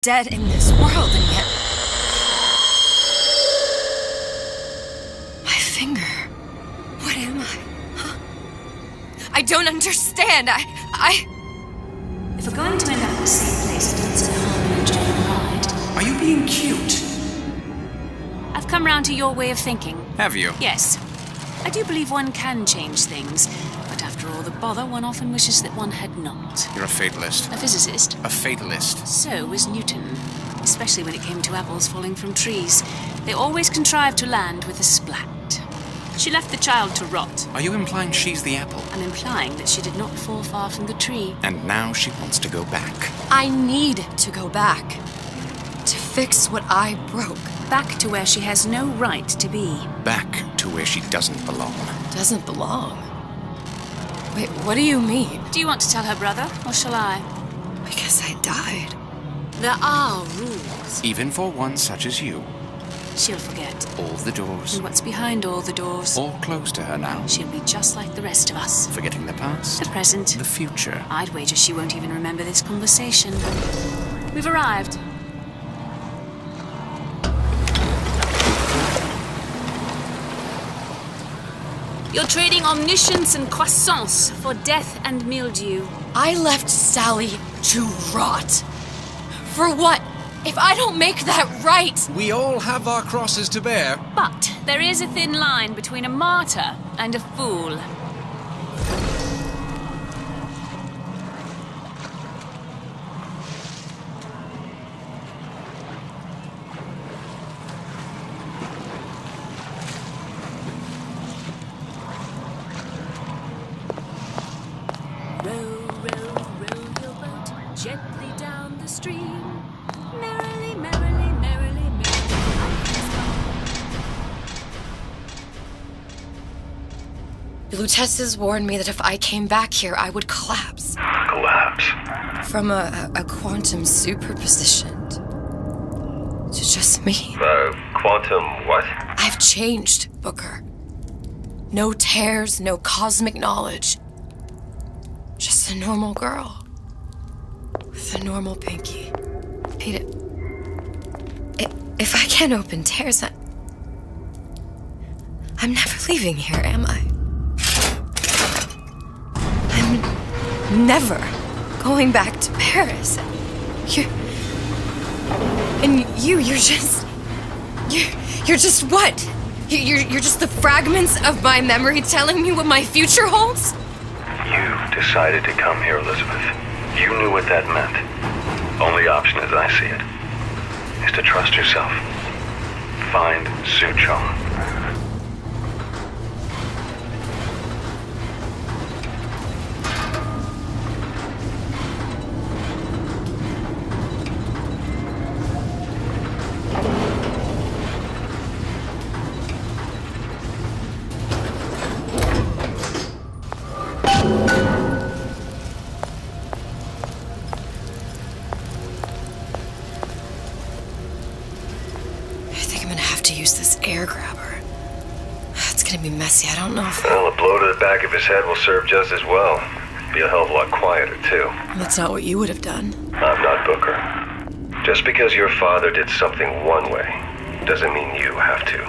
dead in this world, and yet... My finger. What am I? Huh? I don't understand. If we're going to end up in the same place at Hudson Harbor and John Hyde... Are you being cute? I've come round to your way of thinking. Have you? Yes. I do believe one can change things, but after all the bother, one often wishes that one had not. You're a fatalist. A physicist. A fatalist. So was Newton, especially when it came to apples falling from trees. They always contrived to land with a splat. She left the child to rot. Are you implying she's the apple? I'm implying that she did not fall far from the tree. And now she wants to go back. I need to go back. To fix what I broke. Back to where she has no right to be. Back to where she doesn't belong. Doesn't belong? Wait, what do you mean? Do you want to tell her brother, or shall I? I guess I died. There are rules. Even for one such as you. She'll forget. All the doors. And what's behind all the doors? All closed to her now. She'll be just like the rest of us. Forgetting the past. The present. The future. I'd wager she won't even remember this conversation. We've arrived. You're trading omniscience and croissance for death and mildew. I left Sally to rot. For what? If I don't make that right! We all have our crosses to bear. But there is a thin line between a martyr and a fool. Row, row, row your boat gently down the stream. Merrily, merrily, merrily, merrily, life is gone. The Lutesses warned me that if I came back here, I would collapse. Collapse? From a quantum superposition to just me. Quantum what? I've changed, Booker. No tears, no cosmic knowledge. Just a normal girl. With a normal pinky. Peter, if I can't open tears, I'm never leaving here, am I? I'm never going back to Paris. You're just what? You're just the fragments of my memory telling me what my future holds? You decided to come here, Elizabeth. You knew what that meant. Only option, as I see it, is to trust yourself. Find Suchong. Air grabber. It's gonna be messy. I don't know if... Well, a blow to the back of his head will serve just as well. Be a hell of a lot quieter, too. That's not what you would have done. I'm not Booker. Just because your father did something one way, doesn't mean you have to.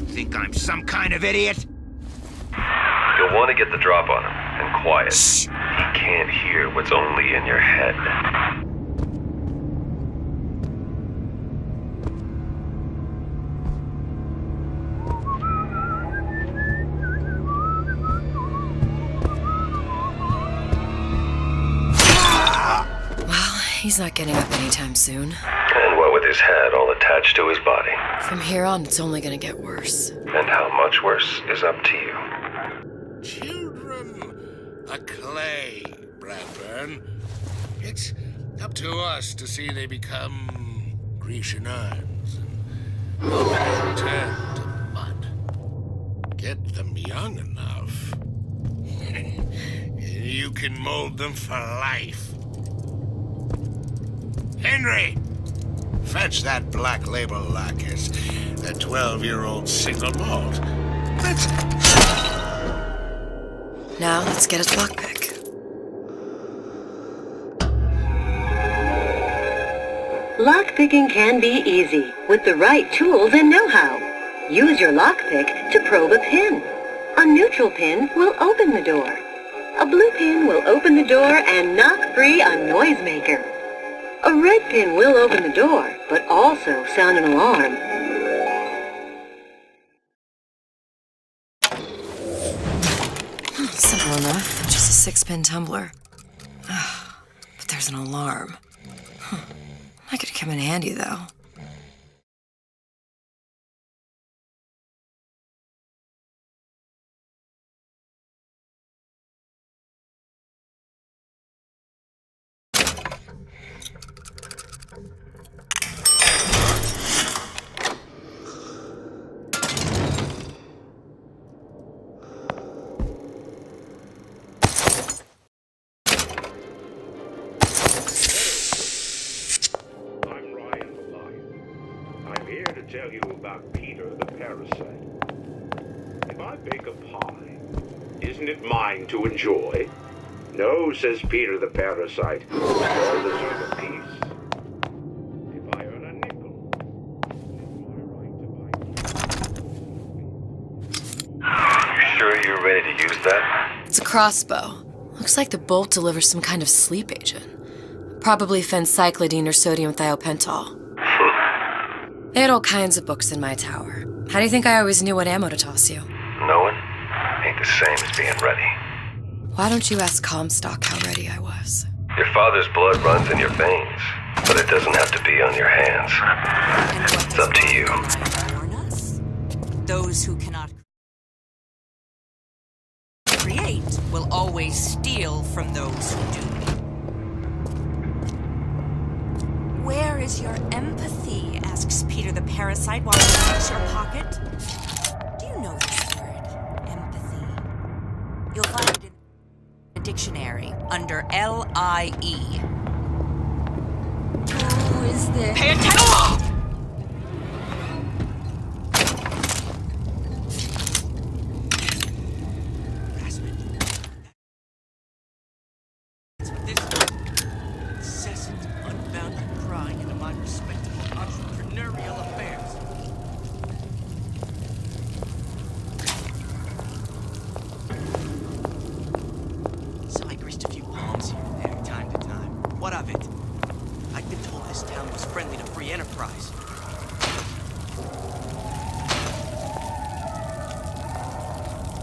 Think I'm some kind of idiot? You'll want to get the drop on him, and quiet. Shh. He can't hear what's only in your head. Well, he's not getting up anytime soon. And what with his head all attached to his body. From here on, it's only gonna get worse. And how much worse is up to you. Children, a clay, Bradburn. It's up to us to see they become Grecian urns and ultimately return to mud. Get them young enough. You can mold them for life. Henry! Fetch that black label lacquers. That 12-year-old single malt. Let's... Now let's get his lockpick. Lockpicking can be easy with the right tools and know-how. Use your lockpick to probe a pin. A neutral pin will open the door. A blue pin will open the door and knock free a noisemaker. A red pin will open the door, but also sound an alarm. Simple enough. Just a 6-pin tumbler. But there's an alarm. That could come in handy, though. Tell you about Peter the parasite. If I bake a pie, isn't it mine to enjoy? No, says Peter the parasite. We all deserve a piece. If I earn a nickel, it's my right to buy. You sure you're ready to use that? It's a crossbow. Looks like the bolt delivers some kind of sleep agent. Probably phencyclidine or sodium thiopental. They had all kinds of books in my tower. How do you think I always knew what ammo to toss you? Knowing ain't the same as being ready. Why don't you ask Comstock how ready I was? Your father's blood runs in your veins, but it doesn't have to be on your hands. It's up to you. Warn us? Those who cannot create will always steal from those who do. Where is your empathy? Asks Peter the parasite while he checks your pocket. Do you know this word, empathy? You'll find it in a dictionary under L-I-E. Who is this? Pay attention!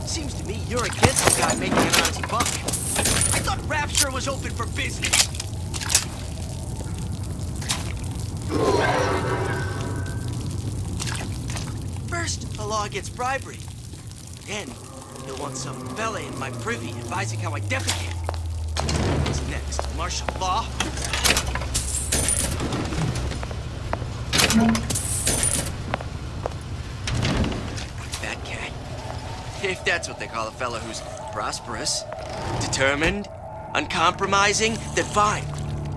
Seems to me you're against the guy making an honest buck. I thought Rapture was open for business. First, the law gets bribery. Then, you'll want some fella in my privy advising how I defecate. What's next? Martial law? That cat. If that's what they call a fella who's prosperous, determined, uncompromising, then fine.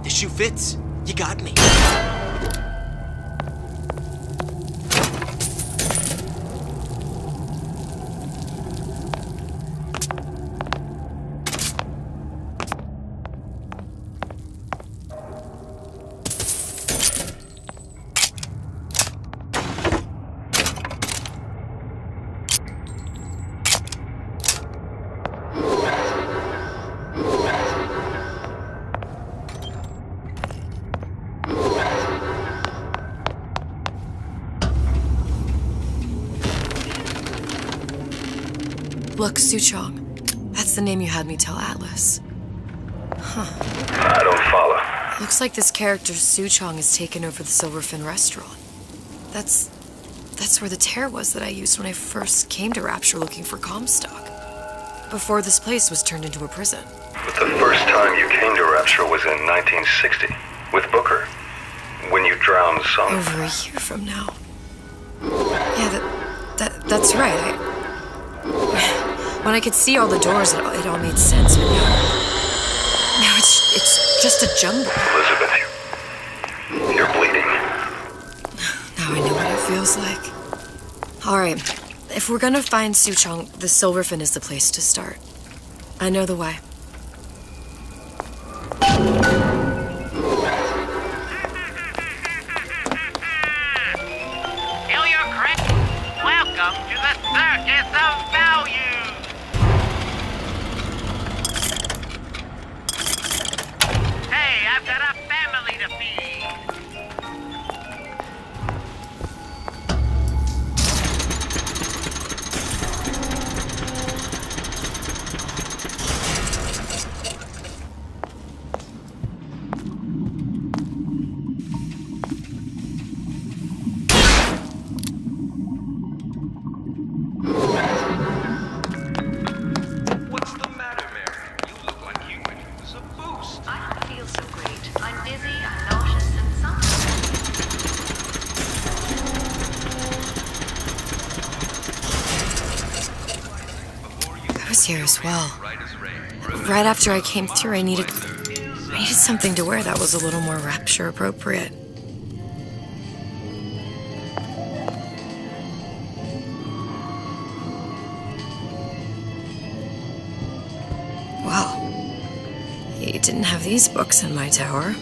The shoe fits. You got me. Look, Suchong. That's the name you had me tell Atlas. Huh. I don't follow. Looks like this character Suchong has taken over the Silverfin restaurant. That's where the tear was that I used when I first came to Rapture looking for Comstock. Before this place was turned into a prison. But the first time you came to Rapture was in 1960, with Booker. When you drowned some... Over a year from now. Yeah, that's right. When I could see all the doors, it all made sense, but now it's just a jumble. Elizabeth, feels like. All right, if we're gonna find Suchong, the Silverfin is the place to start. I know the way. Welcome to the Circus of Value! Hey, I've got a family to feed! Here as well. Right after I came through, I needed something to wear that was a little more Rapture appropriate. Well, you didn't have these books in my tower.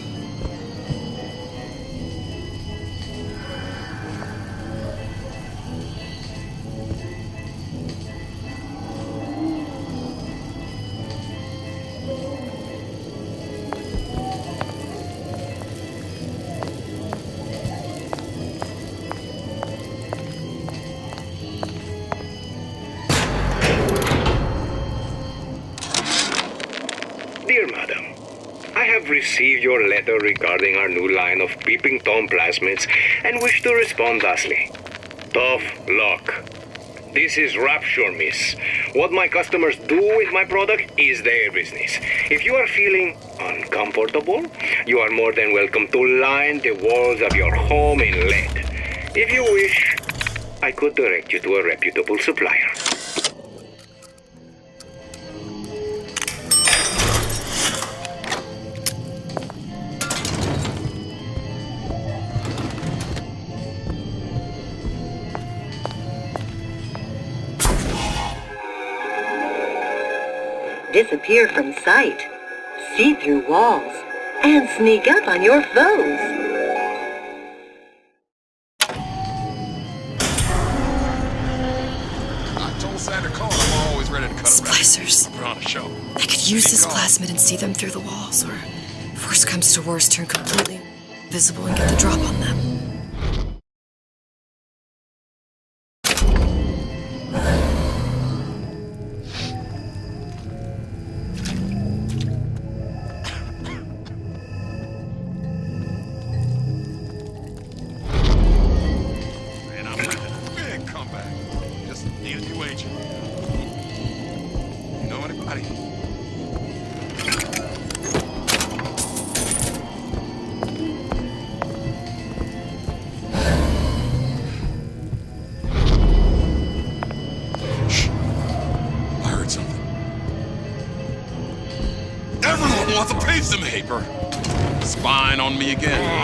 Dear Madam, I have received your letter regarding our new line of peeping Tom plasmids and wish to respond thusly. Tough luck. This is Rapture, miss. What my customers do with my product is their business. If you are feeling uncomfortable, you are more than welcome to line the walls of your home in lead. If you wish, I could direct you to a reputable supplier. Disappear from sight, see through walls, and sneak up on your foes. I told Santa Claus I'm always ready to cut Splicers. We're on a show. I could use this plasmid and see them through the walls, or if worst comes to worst, turn completely invisible and get the drop on them. Wants a piece of me. Paper. Spying on me again.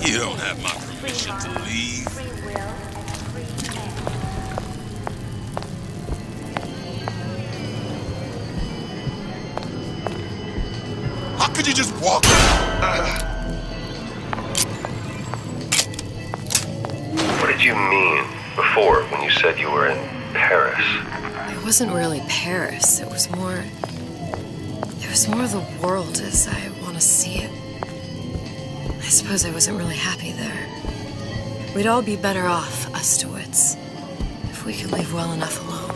You don't have my permission to leave. How could you just walk? What did you mean before when you said you were in Paris? It wasn't really Paris. It was more the world as I want to see it. I suppose I wasn't really happy there. We'd all be better off, us Dewitts, if we could leave well enough alone.